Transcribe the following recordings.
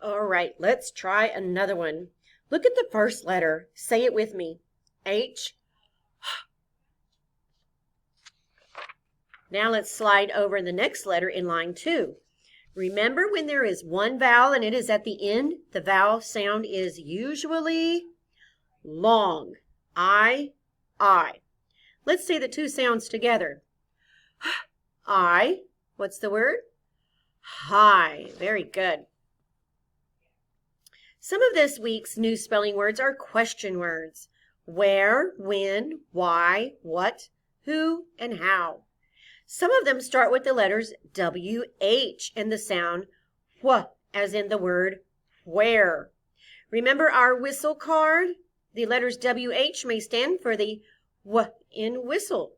All right, let's try another one. Look at the first letter. Say it with me. H. Now let's slide over the next letter in line 2. Remember, when there is one vowel and it is at the end, the vowel sound is usually long. I. Let's say the two sounds together. I. What's the word? High. Very good. Some of this week's new spelling words are question words. Where, when, why, what, who, and how. Some of them start with the letters WH and the sound wh, as in the word where. Remember our whistle card? The letters WH may stand for the W in whistle.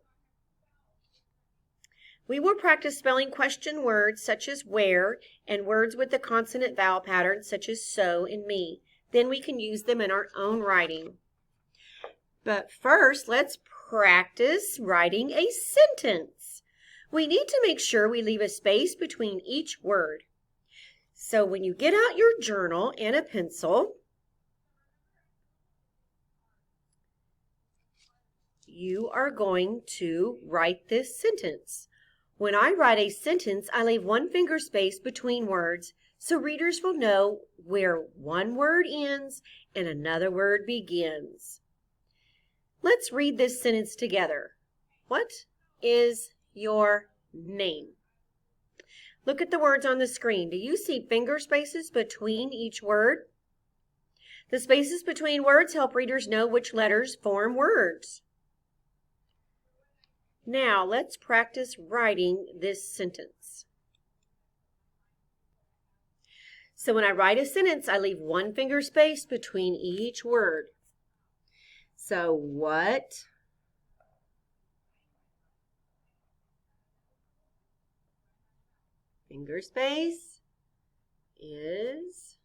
We will practice spelling question words such as where and words with the consonant vowel pattern such as so and me. Then we can use them in our own writing. But first, let's practice writing a sentence. We need to make sure we leave a space between each word. So when you get out your journal and a pencil, you are going to write this sentence. When I write a sentence, I leave one finger space between words so readers will know where one word ends and another word begins. Let's read this sentence together. What is your name? Look at the words on the screen. Do you see finger spaces between each word? The spaces between words help readers know which letters form words. Now, let's practice writing this sentence. So when I write a sentence, I leave one finger space between each word. So what finger space is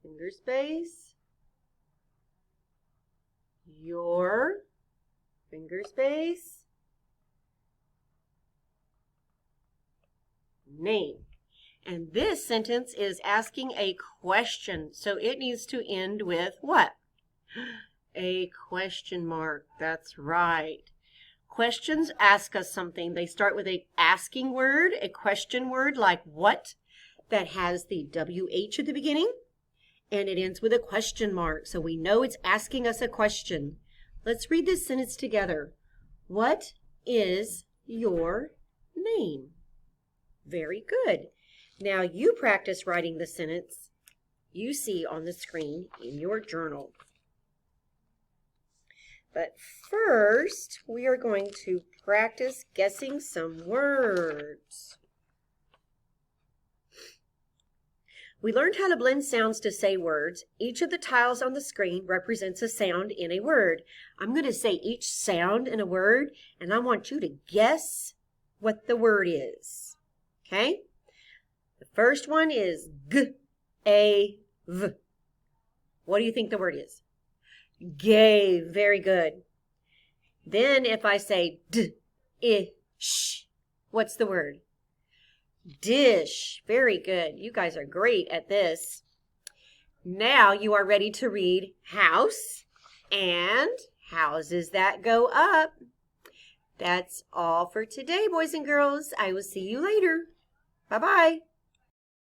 finger space your finger space name. And this sentence is asking a question, so it needs to end with what? A question mark. That's right. Questions ask us something. They start with an asking word, a question word like what, that has the WH at the beginning, and it ends with a question mark, so we know it's asking us a question. Let's read this sentence together. What is your name? Very good. Now you practice writing the sentence you see on the screen in your journal. But first, we are going to practice guessing some words. We learned how to blend sounds to say words. Each of the tiles on the screen represents a sound in a word. I'm going to say each sound in a word, and I want you to guess what the word is. Okay? The first one is G-A-V. What do you think the word is? Gay. Very good. Then if I say D-I-Sh, what's the word? Dish. Very good. You guys are great at this. Now you are ready to read house. And houses that go up. That's all for today, boys and girls. I will see you later. Bye-bye.